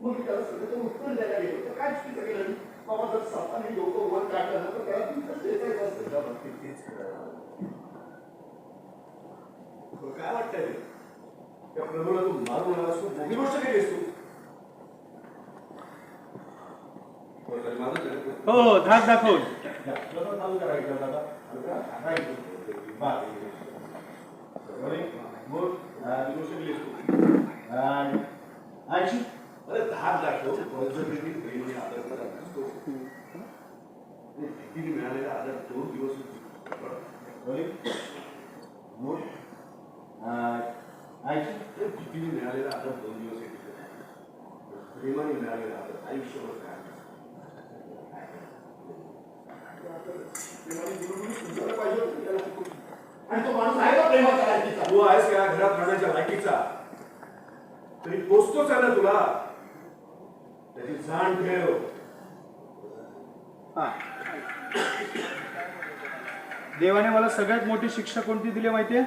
मग त्याला सगळं उत्तर द्यायला गेलो तर काय चुकीचं केलं मी? बाबा जर सापाने डोकं वर काढलं तर त्याला तिथंच देतायचं असतं. तेच काय वाटतंय त्या प्रभूला तू मारून आलास तू मोठी गोष्ट केलीस तू. हो धाक दाखवून चालू करायचं दादा अरे धाक दाखव बळजबरीने आदर करत असतो. भीतीने मिळालेला आदर 2 दिवस भीतीने मिळालेला आदर 2 दिवस प्रेमाने मिळालेला आदर आयुष्यभर काय आणि तो माणूस आहे का प्रेमाच्या लायकीचा? तू आहेस का घरात राहण्याच्या लायकीचा? तरी पोचतोच आहे ना तुला. त्याची जाण ठेव. देवाने मला सगळ्यात मोठी शिक्षा कोणती दिली माहितीये?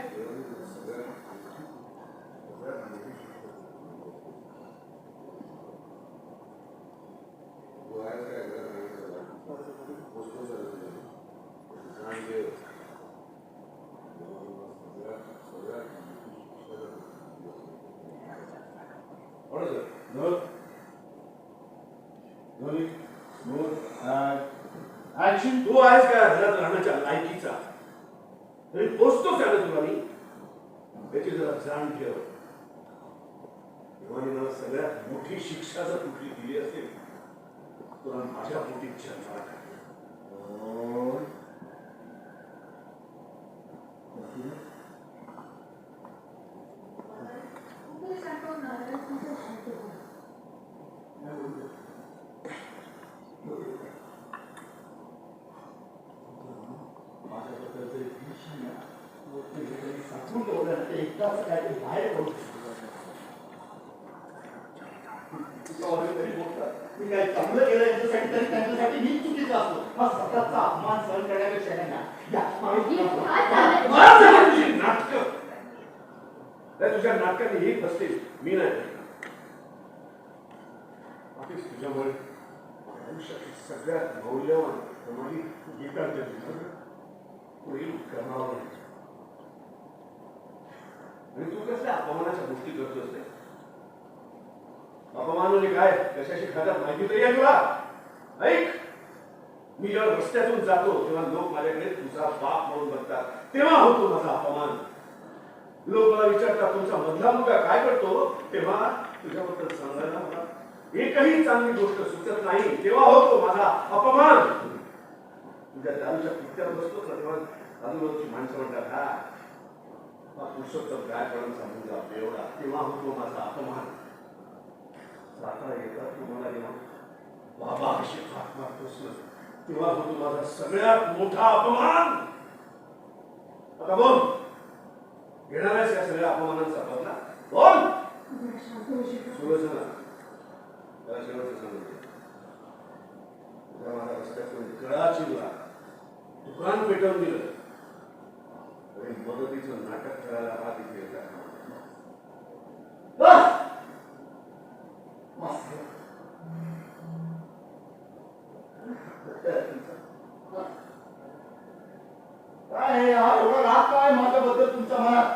तू आहेस का घरात राहण्याच्या लायकीचा? तरी पोचतोच आहे ना तुला मी. त्याची जरा जाण ठेव. देवाने मला सगळ्यात मोठी शिक्षा जर कुठली दिली असेल तुला माझ्या पोटी जन्माला टाकलं. बाहेर पडू मी काय चांगलं केलं याच्यासाठी तरी त्यांच्यासाठी मी चुकीचं असतो. मग स्वतःचा अपमान सहन करण्यापेक्षा नाटक तुझ्या नाटकाने ही फसते मी नाही. तुझ्यामुळे आयुष्याची सगळ्यात मौल्यवान प्रमाणे गीतांच्या पुढील करणार नाही. आणि तू कसल्या अपमानाच्या गोष्टी करतोस नाही? अपमान म्हणजे काय कशाशी खातात माहिती तरी आहे तुला? ऐक, मी जेव्हा रस्त्यातून जातो तेव्हा लोक माझ्याकडे तुझा बाप म्हणून बघतात. तेव्हा होतो माझा अपमान. लोक मला विचारतात तुमचा मधला मुलगा काय करतो, तेव्हा तुझ्याबद्दल सांगायला मला एकही चांगली गोष्ट सुचत नाही. तेव्हा होतो माझा अपमान. तुझ्या दारूच्या पिक्चर बसतो ना तेव्हा आजूबाजूची माणसं म्हणतात हा पुरुषोत्तम काय पर्यंत मुलगा एवढा. तेव्हा होतो माझा अपमान. जाता येतात तुम्हाला जेव्हा बाबा अशी हात मारतोस तेव्हा होतो माझा सगळ्यात मोठा अपमान. आता बोल, घेणार आहेस या सगळ्या अपमानांचा बदला? बोल. सुलोचना, त्याला शेवटचं सांगतो. तुझ्या माझा रस्त्यातून गळा चिरला, दुकान पेटवून दिलं तरी मदतीचं नाटक करायला हात इथे येतात. काय हा एवढा राग काय माझ्याबद्दल तुमच्या मनात?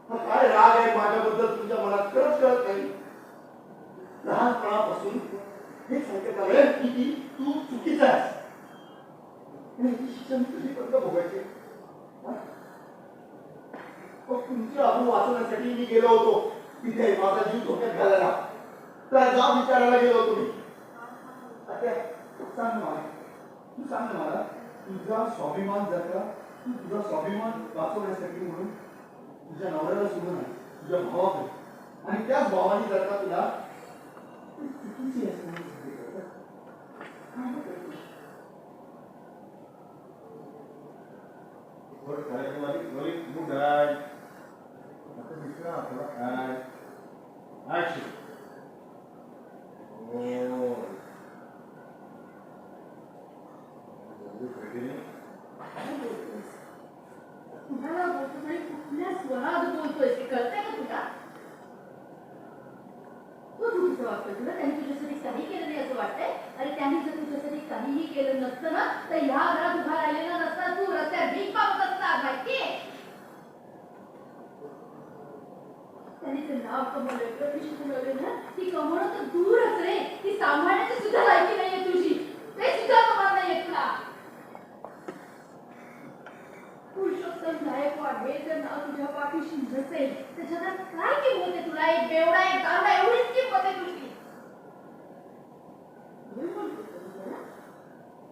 काय राग आहे माझ्याबद्दल तुमच्या मनात खरंच कळत नाही. लहानपणापासून हे सांगत आलंय की तू चुकीचा आहेस. शिक्षण तुझी पर्यंत भोगायचे. तुमची अजून वाचण्यासाठी मी गेलो होतो तिथे माझा जीव धोक्यात घालायला. त्या जाब विचारायला गेलो होतो मी. सांग मला, तू सांग मला, तुझा स्वाभिमान जर का तुझा स्वाभिमान वाचवण्यासाठी म्हणून तुझ्या नवऱ्याला सोडून आहे, तुझ्या भावाकडे, आणि त्याच भावाने जर का तुला चुकीची थोडं कार्यक्रमाची त्वरित मूड आहे आता दिसला थोडा काय ऍक्शन तुम्हाला बोलतो आणि कुठल्या स्वरात बोलतोय ते कळतंय का तुला तू चुकीचं वागतोय तुला त्यांनी तुझ्यासाठी काही केलं नाही असं वाटतंय आणि त्यांनी जर तुझ्यासाठी काहीही केलं नसतं ना तर ह्या घरात उभा राहिलेला नसता तू रस्त्यात भीक मागत असता माहितीये त्यांनी ते नाव कमवलंय प्रतिष्ठा मिळवली ना ती कमवणं तर दूरच रे ती सांभाळण्याची सुद्धा लायकी नाहीये तुझी ते सुद्धा कमाल नाहीये तुला पुरुषोत्तम गायकवाड हे जर नाव तुझ्या पाठीशी नसेल त्याच्यात काय किंमत आहे तुला एक बेवडा एक गावडा एवढीच किंमत आहे तुझी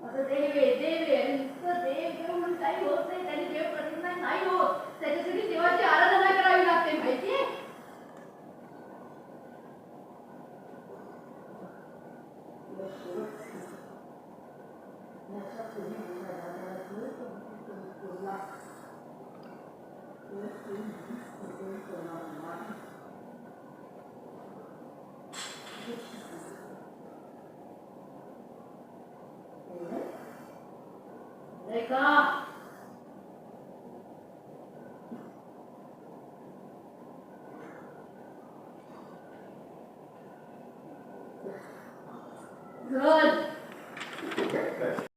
असं देव आहे आणि नुसतं देव म्हणून काही होत नाही त्याने देव प्रसन्न नाही होत त्याच्यासाठी देवाची आराधना करावी लागते माहितीये Yes,